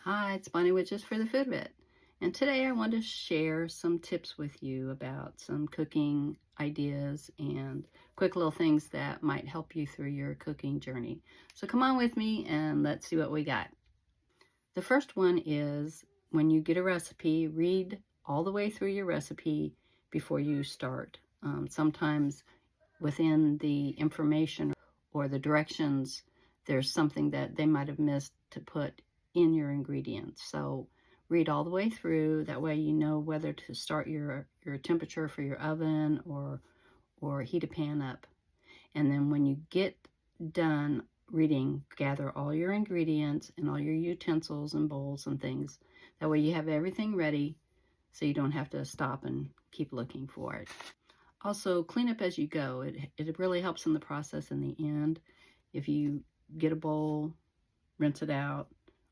Hi, it's Bonnie with Just for the Food Bit. And today I want to share some tips with you about some cooking ideas and quick little things that might help you through your cooking journey. So come on with me and let's see what we got. The first one is when you get a recipe, read all the way through your recipe before you start. Sometimes within the information or the directions, there's something that they might have missed to put in your ingredients. So read all the way through. That way you know whether to start your temperature for your oven or heat a pan up. And then when you get done reading, gather all your ingredients and all your utensils and bowls and things. That way you have everything ready so you don't have to stop and keep looking for it. Also, clean up as you go. It really helps in the process in the end. If you get a bowl, rinse it out,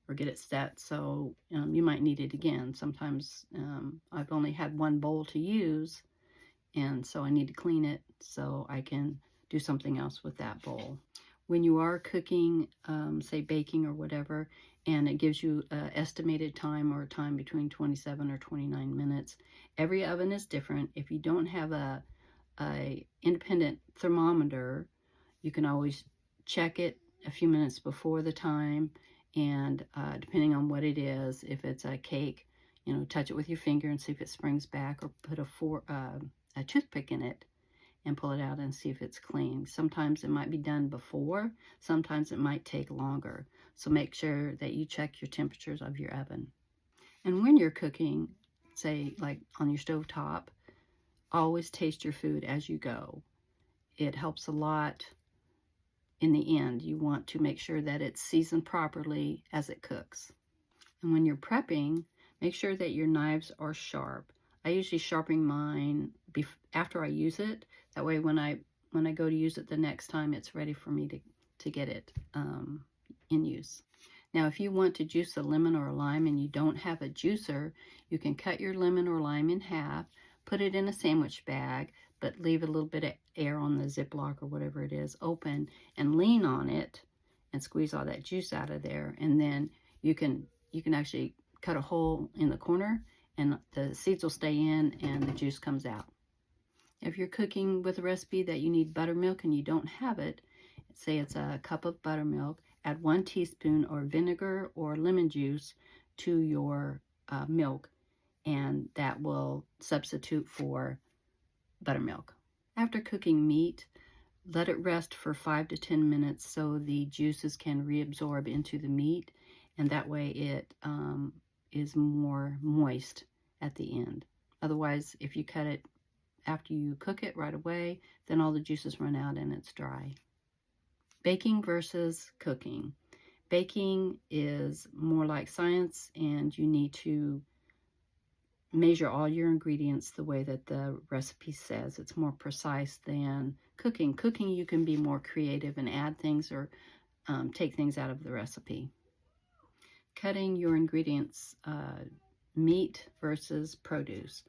or get it set, so you might need it again. Sometimes I've only had one bowl to use, and so I need to clean it so I can do something else with that bowl. When you are cooking, say baking or whatever, and it gives you an estimated time or a time between 27 or 29 minutes, every oven is different. If you don't have a independent thermometer, you can always check it a few minutes before the time, and depending on what it is, if it's a cake, touch it with your finger and see if it springs back, or put a toothpick in it and pull it out and see if it's clean. Sometimes it might be done before, sometimes it might take longer. So make sure that you check your temperatures of your oven. And when you're cooking, say like on your stove top, always taste your food as you go. It helps a lot in the end. You want to make sure that it's seasoned properly as it cooks. And when you're prepping, make sure that your knives are sharp. I usually sharpen mine after I use it. That way when I go to use it the next time, it's ready for me to get it in use. Now, if you want to juice a lemon or a lime and you don't have a juicer, you can cut your lemon or lime in half, put it in a sandwich bag, but leave a little bit of air on the Ziploc or whatever it is open, and lean on it and squeeze all that juice out of there. And then you can actually cut a hole in the corner and the seeds will stay in and the juice comes out. If you're cooking with a recipe that you need buttermilk and you don't have it, say it's a cup of buttermilk, add 1 teaspoon of vinegar or lemon juice to your milk, and that will substitute for buttermilk. After cooking meat, let it rest for 5 to 10 minutes so the juices can reabsorb into the meat, and that way it is more moist at the end. Otherwise, if you cut it after you cook it right away, then all the juices run out and it's dry. Baking versus cooking. Baking is more like science, and you need to measure all your ingredients the way that the recipe says. It's more precise than cooking. Cooking, you can be more creative and add things or take things out of the recipe. Cutting your ingredients, meat versus produce.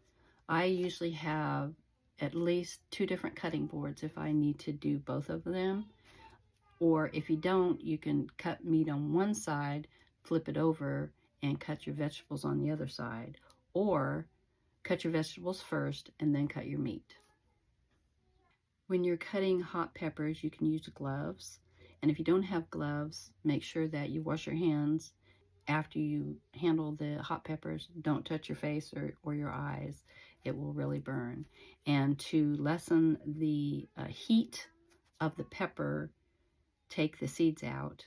I usually have at least 2 different cutting boards if I need to do both of them. Or if you don't, you can cut meat on one side, flip it over, and cut your vegetables on the other side. Or cut your vegetables first and then cut your meat. When you're cutting hot peppers, you can use gloves. And if you don't have gloves, make sure that you wash your hands after you handle the hot peppers. Don't touch your face or your eyes. It will really burn. And to lessen the heat of the pepper, take the seeds out,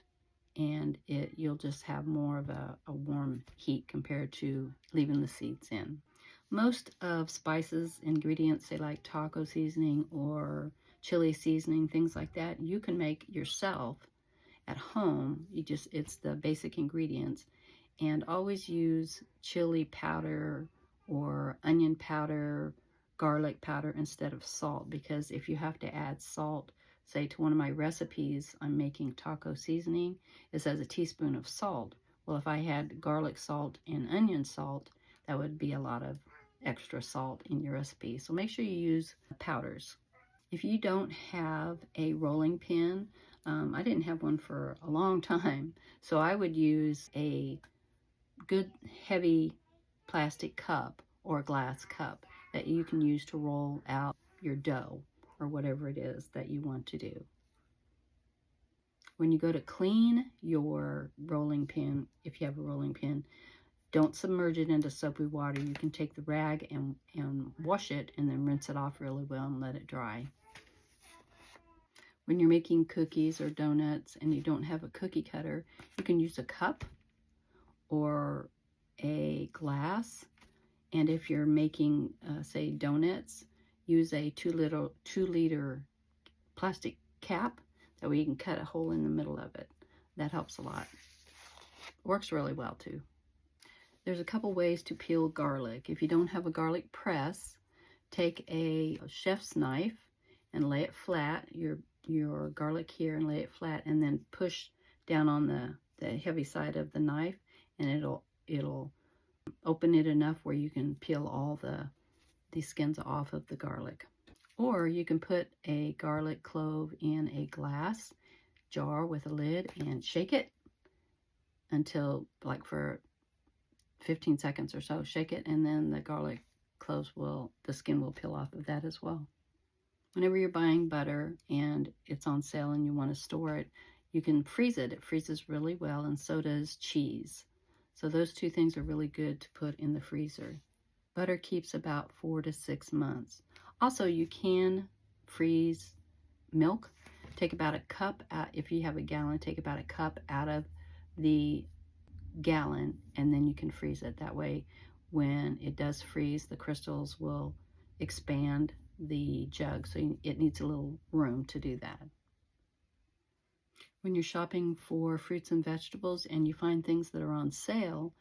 and you'll just have more of a warm heat compared to leaving the seeds in. Most of spices, ingredients, say like taco seasoning or chili seasoning, things like that, you can make yourself at home. It's the basic ingredients. And always use chili powder or onion powder, garlic powder instead of salt, because if you have to add salt, say to one of my recipes, I'm making taco seasoning, it says a teaspoon of salt. Well, if I had garlic salt and onion salt, that would be a lot of extra salt in your recipe. So make sure you use powders. If you don't have a rolling pin, I didn't have one for a long time, so I would use a good heavy plastic cup or glass cup that you can use to roll out your dough or whatever it is that you want to do. When you go to clean your rolling pin, if you have a rolling pin, don't submerge it into soapy water. You can take the rag and wash it and then rinse it off really well and let it dry. When you're making cookies or donuts and you don't have a cookie cutter, you can use a cup or a glass. And if you're making, say, donuts, use a 2-liter plastic cap. That way you can cut a hole in the middle of it. That helps a lot. Works really well too. There's a couple ways to peel garlic. If you don't have a garlic press, take a chef's knife and lay it flat, your garlic here, and lay it flat, and then push down on the heavy side of the knife, and it'll open it enough where you can peel all the skins off of the garlic. Or you can put a garlic clove in a glass jar with a lid and shake it until, like, for 15 seconds or so. Shake it, and then the garlic cloves the skin will peel off of that as well. Whenever you're buying butter and it's on sale and you want to store it, you can freeze it. It freezes really well, and so does cheese. So those two things are really good to put in the freezer. Butter keeps about 4 to 6 months. Also, you can freeze milk. Take about a cup out, if you have a gallon, take about a cup out of the gallon, and then you can freeze it. That way, when it does freeze, the crystals will expand the jug, so it needs a little room to do that. When you're shopping for fruits and vegetables and you find things that are on sale,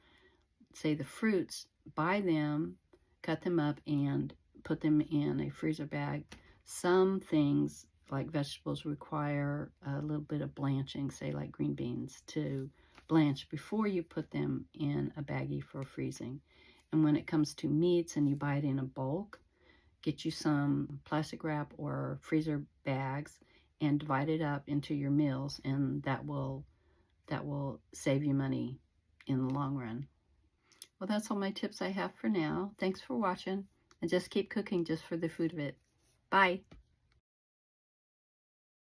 say the fruits, buy them, cut them up, and put them in a freezer bag. Some things, like vegetables, require a little bit of blanching, say like green beans, to blanch before you put them in a baggie for freezing. And when it comes to meats and you buy it in a bulk, get you some plastic wrap or freezer bags and divide it up into your meals, and that will save you money in the long run. Well, that's all my tips I have for now. Thanks for watching, and just keep cooking just for the food of it. Bye.